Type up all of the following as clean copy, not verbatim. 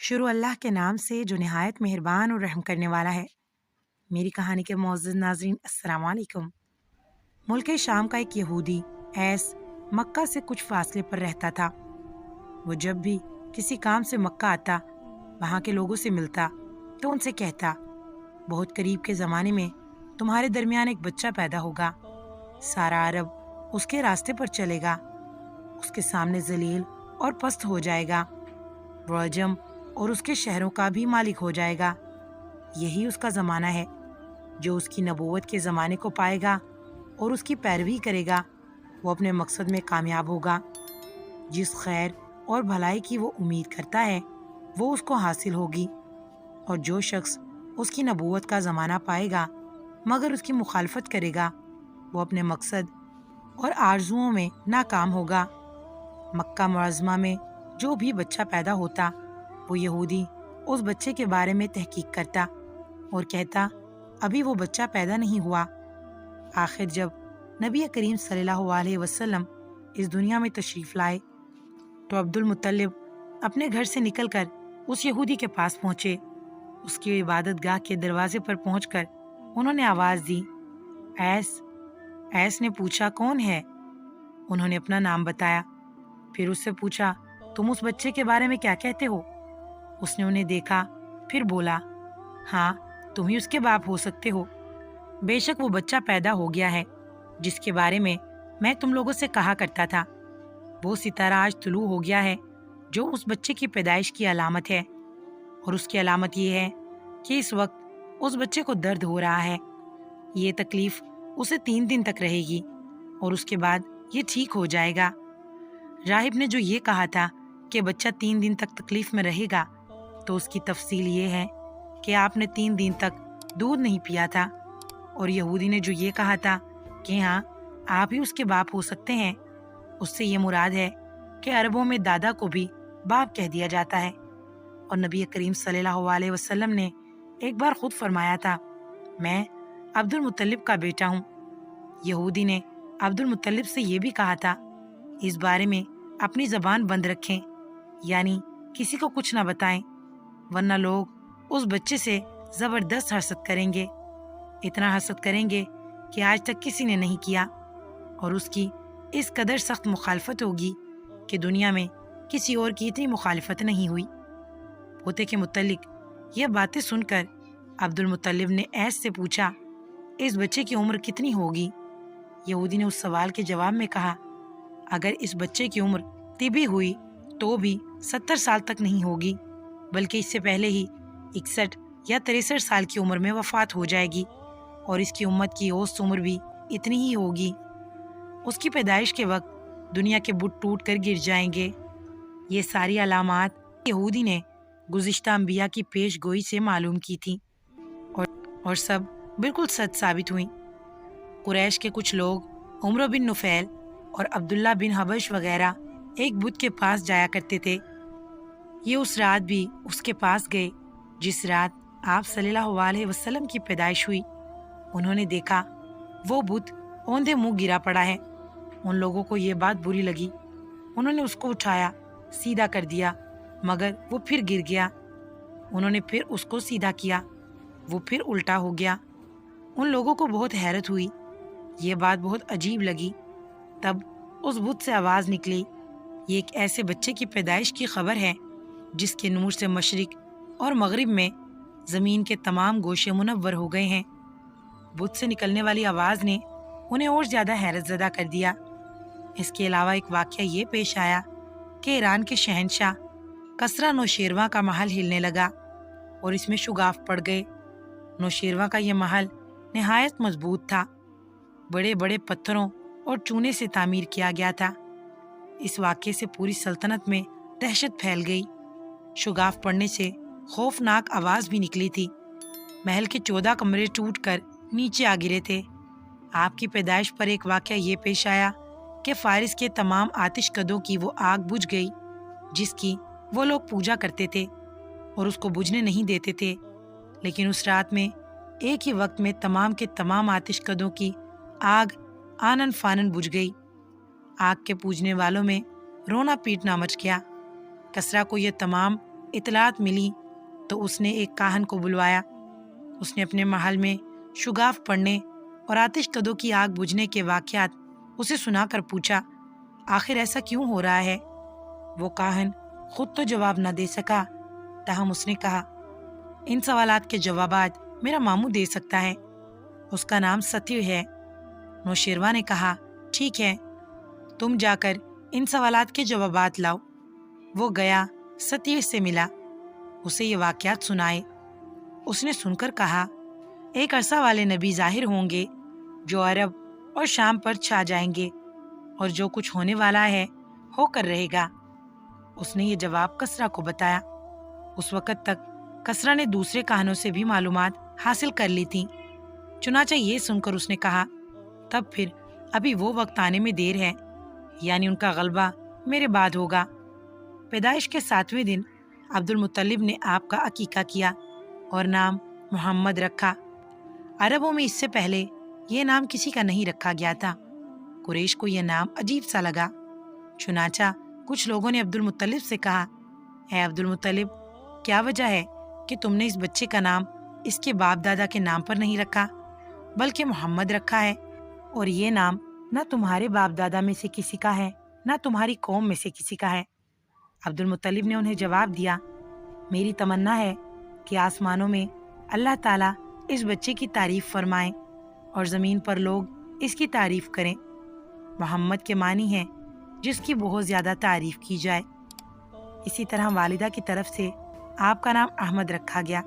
شروع اللہ کے نام سے جو نہایت مہربان اور رحم کرنے والا ہے۔ میری کہانی کے معزز ناظرین السلام علیکم۔ ملک شام کا ایک یہودی ایس مکہ سے کچھ فاصلے پر رہتا تھا۔ وہ جب بھی کسی کام سے مکہ آتا، وہاں کے لوگوں سے ملتا تو ان سے کہتا، بہت قریب کے زمانے میں تمہارے درمیان ایک بچہ پیدا ہوگا، سارا عرب اس کے راستے پر چلے گا، اس کے سامنے ذلیل اور پست ہو جائے گا، وہ عجم اور اس کے شہروں کا بھی مالک ہو جائے گا۔ یہی اس کا زمانہ ہے۔ جو اس کی نبوت کے زمانے کو پائے گا اور اس کی پیروی کرے گا، وہ اپنے مقصد میں کامیاب ہوگا۔ جس خیر اور بھلائی کی وہ امید کرتا ہے وہ اس کو حاصل ہوگی، اور جو شخص اس کی نبوت کا زمانہ پائے گا مگر اس کی مخالفت کرے گا، وہ اپنے مقصد اور آرزوؤں میں ناکام ہوگا۔ مکہ معظمہ میں جو بھی بچہ پیدا ہوتا، وہ یہودی اس بچے کے بارے میں تحقیق کرتا اور کہتا، ابھی وہ بچہ پیدا نہیں ہوا۔ آخر جب نبی کریم صلی اللہ علیہ وسلم اس دنیا میں تشریف لائے تو عبد المطلب اپنے گھر سے نکل کر اس یہودی کے پاس پہنچے۔ اس کی عبادت گاہ کے دروازے پر پہنچ کر انہوں نے آواز دی، ایس نے پوچھا، کون ہے؟ انہوں نے اپنا نام بتایا۔ پھر اس سے پوچھا، تم اس بچے کے بارے میں کیا کہتے ہو؟ اس نے انہیں دیکھا، پھر بولا، ہاں تم ہی اس کے باپ ہو سکتے ہو۔ بے شک وہ بچہ پیدا ہو گیا ہے جس کے بارے میں تم لوگوں سے کہا کرتا تھا۔ وہ ستارہ آج طلوع ہو گیا ہے جو اس بچے کی پیدائش کی علامت ہے، اور اس کی علامت یہ ہے کہ اس وقت اس بچے کو درد ہو رہا ہے۔ یہ تکلیف اسے 3 دن تک رہے گی اور اس کے بعد یہ ٹھیک ہو جائے گا۔ راہب نے جو یہ کہا تھا کہ بچہ 3 دن تک تکلیف میں رہے گا، تو اس کی تفصیل یہ ہے کہ آپ نے 3 دن تک دودھ نہیں پیا تھا، اور یہودی نے جو یہ کہا تھا کہ ہاں آپ ہی اس کے باپ ہو سکتے ہیں، اس سے یہ مراد ہے کہ عربوں میں دادا کو بھی باپ کہہ دیا جاتا ہے۔ اور نبی کریم صلی اللہ علیہ وسلم نے ایک بار خود فرمایا تھا، میں عبد المطلب کا بیٹا ہوں۔ یہودی نے عبد المطلب سے یہ بھی کہا تھا، اس بارے میں اپنی زبان بند رکھیں، یعنی کسی کو کچھ نہ بتائیں، ورنہ لوگ اس بچے سے زبردست حسد کریں گے، اتنا حسد کریں گے کہ آج تک کسی نے نہیں کیا، اور اس کی اس قدر سخت مخالفت ہوگی کہ دنیا میں کسی اور کی اتنی مخالفت نہیں ہوئی۔ پوتے کے متعلق یہ باتیں سن کر عبد المطلب نے ایس سے پوچھا، اس بچے کی عمر کتنی ہوگی؟ یہودی نے اس سوال کے جواب میں کہا، اگر اس بچے کی عمر طبی ہوئی تو بھی 70 سال تک نہیں ہوگی، بلکہ اس سے پہلے ہی 61 یا 63 سال کی عمر میں وفات ہو جائے گی، اور اس کی امت کی اوسط عمر بھی اتنی ہی ہوگی۔ اس کی پیدائش کے وقت دنیا کے بت ٹوٹ کر گر جائیں گے۔ یہ ساری علامات یہودی نے گزشتہ انبیاء کی پیش گوئی سے معلوم کی تھی، اور سب بالکل سچ ثابت ہوئیں۔ قریش کے کچھ لوگ عمرو بن نفیل اور عبداللہ بن حبش وغیرہ ایک بت کے پاس جایا کرتے تھے۔ یہ اس رات بھی اس کے پاس گئے جس رات آپ صلی اللہ علیہ وسلم کی پیدائش ہوئی۔ انہوں نے دیکھا وہ بت اوندھے منہ گرا پڑا ہے۔ ان لوگوں کو یہ بات بری لگی، انہوں نے اس کو اٹھایا، سیدھا کر دیا، مگر وہ پھر گر گیا۔ انہوں نے پھر اس کو سیدھا کیا، وہ پھر الٹا ہو گیا۔ ان لوگوں کو بہت حیرت ہوئی، یہ بات بہت عجیب لگی۔ تب اس بت سے آواز نکلی، یہ ایک ایسے بچے کی پیدائش کی خبر ہے جس کے نور سے مشرق اور مغرب میں زمین کے تمام گوشے منور ہو گئے ہیں۔ بت سے نکلنے والی آواز نے انہیں اور زیادہ حیرت زدہ کر دیا۔ اس کے علاوہ ایک واقعہ یہ پیش آیا کہ ایران کے شہنشاہ کسریٰ نوشیروان کا محل ہلنے لگا اور اس میں شگاف پڑ گئے۔ نوشیروان کا یہ محل نہایت مضبوط تھا، بڑے بڑے پتھروں اور چونے سے تعمیر کیا گیا تھا۔ اس واقعے سے پوری سلطنت میں دہشت پھیل گئی۔ شگاف پڑنے سے خوفناک آواز بھی نکلی تھی۔ محل کے 14 کمرے ٹوٹ کر نیچے آ گرے تھے۔ آپ کی پیدائش پر ایک واقعہ یہ پیش آیا کہ فارس کے تمام آتش کدوں کی وہ آگ بجھ گئی جس کی وہ لوگ پوجا کرتے تھے اور اس کو بجھنے نہیں دیتے تھے، لیکن اس رات میں ایک ہی وقت میں تمام کے تمام آتش کدوں کی آگ آنن فانن بجھ گئی۔ آگ کے پوجنے والوں میں رونا پیٹنا مچ گیا۔ کسریٰ کو یہ تمام اطلاعات ملی تو اس نے ایک کاہن کو بلوایا۔ اس نے اپنے محل میں شگاف پڑنے اور آتش کدوں کی آگ بجھنے کے واقعات اسے سنا کر پوچھا، آخر ایسا کیوں ہو رہا ہے؟ وہ کاہن خود تو جواب نہ دے سکا، تاہم اس نے کہا، ان سوالات کے جوابات میرا ماموں دے سکتا ہے، اس کا نام ستیو ہے۔ نوشیروان نے کہا، ٹھیک ہے، تم جا کر ان سوالات کے جوابات لاؤ۔ وہ گیا، ستیو سے ملا، اسے یہ واقعات سنائے۔ اس نے سن کر کہا، ایک عرصہ والے نبی ظاہر ہوں گے جو عرب اور شام پر چھا جائیں گے، اور جو کچھ ہونے والا ہے ہو کر رہے گا۔ اس نے یہ جواب کسرا کو بتایا۔ اس وقت تک کسرا نے دوسرے کہانوں سے بھی معلومات حاصل کر لی تھی، چنانچہ یہ سن کر اس نے کہا، تب پھر ابھی وہ وقت آنے میں دیر ہے، یعنی ان کا غلبہ میرے بعد ہوگا۔ پیدائش کے 7ویں دن عبد المطلب نے آپ کا عقیقہ کیا اور نام محمد رکھا۔ عربوں میں اس سے پہلے یہ نام کسی کا نہیں رکھا گیا تھا۔ قریش کو یہ نام عجیب سا لگا، چنانچہ کچھ لوگوں نے عبد المطلب سے کہا، اے عبد المطلب، کیا وجہ ہے کہ تم نے اس بچے کا نام اس کے باپ دادا کے نام پر نہیں رکھا بلکہ محمد رکھا ہے؟ اور یہ نام نہ تمہارے باپ دادا میں سے کسی کا ہے نہ تمہاری قوم میں سے کسی کا ہے۔ عبد المطلب نے انہیں جواب دیا، میری تمنا ہے کہ آسمانوں میں اللہ تعالیٰ اس بچے کی تعریف فرمائیں اور زمین پر لوگ اس کی تعریف کریں۔ محمد کے معنی ہے جس کی بہت زیادہ تعریف کی جائے۔ اسی طرح والدہ کی طرف سے آپ کا نام احمد رکھا گیا۔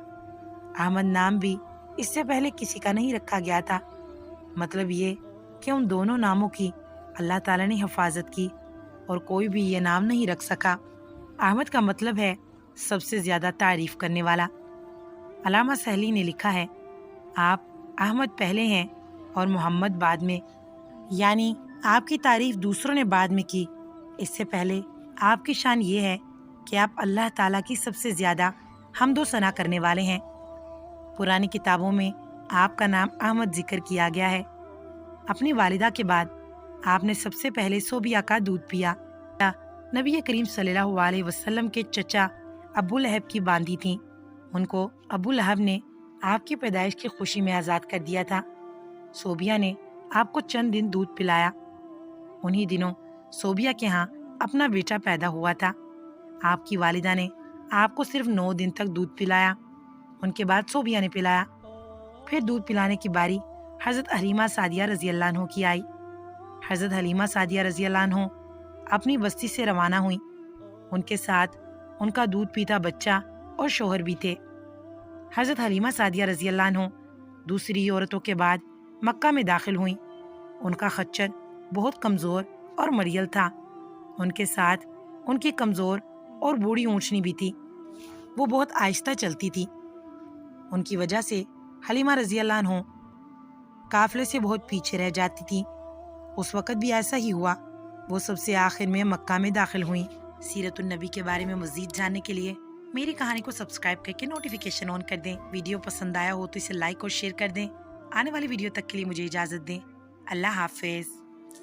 احمد نام بھی اس سے پہلے کسی کا نہیں رکھا گیا تھا۔ مطلب یہ کہ ان دونوں ناموں کی اللہ تعالیٰ نے حفاظت کی اور کوئی بھی یہ نام نہیں رکھ سکا۔ احمد کا مطلب ہے سب سے زیادہ تعریف کرنے والا۔ علامہ سہلی نے لکھا ہے، آپ احمد پہلے ہیں اور محمد بعد میں، یعنی آپ کی تعریف دوسروں نے بعد میں کی۔ اس سے پہلے آپ کی شان یہ ہے کہ آپ اللہ تعالیٰ کی سب سے زیادہ حمد و ثنا کرنے والے ہیں۔ پرانی کتابوں میں آپ کا نام احمد ذکر کیا گیا ہے۔ اپنی والدہ کے بعد آپ نے سب سے پہلے صوبیہ کا دودھ پیا۔ نبی کریم صلی اللہ علیہ وسلم کے چچا ابو لہب کی باندھی تھیں، ان کو ابو لہب نے آپ کی پیدائش کی خوشی میں آزاد کر دیا تھا۔ صوبیہ نے آپ کو چند دن دودھ پلایا۔ انہی دنوں صوبیہ کے ہاں اپنا بیٹا پیدا ہوا تھا۔ آپ کی والدہ نے آپ کو صرف 9 دن تک دودھ پلایا، ان کے بعد صوبیہ نے پلایا۔ پھر دودھ پلانے کی باری حضرت حلیمہ سعدیہ رضی اللہ عنہ کی آئی۔ حضرت حلیمہ سعدیہ رضی اللہ عنہ اپنی بستی سے روانہ ہوئیں، ان کے ساتھ ان کا دودھ پیتا بچہ اور شوہر بھی تھے۔ حضرت حلیمہ سعدیہ رضی اللہ عنہ دوسری عورتوں کے بعد مکہ میں داخل ہوئیں۔ ان کا خچر بہت کمزور اور مریل تھا، ان کے ساتھ ان کی کمزور اور بوڑھی اونچنی بھی تھی، وہ بہت آہستہ چلتی تھی۔ ان کی وجہ سے حلیمہ رضی اللہ عنہ قافلے سے بہت پیچھے رہ جاتی تھی۔ اس وقت بھی ایسا ہی ہوا، وہ سب سے آخر میں مکہ میں داخل ہوئیں۔ سیرت النبی کے بارے میں مزید جاننے کے لیے میری کہانی کو سبسکرائب کر کے نوٹیفیکیشن آن کر دیں۔ ویڈیو پسند آیا ہو تو اسے لائک اور شیئر کر دیں۔ آنے والی ویڈیو تک کے لیے مجھے اجازت دیں۔ اللہ حافظ۔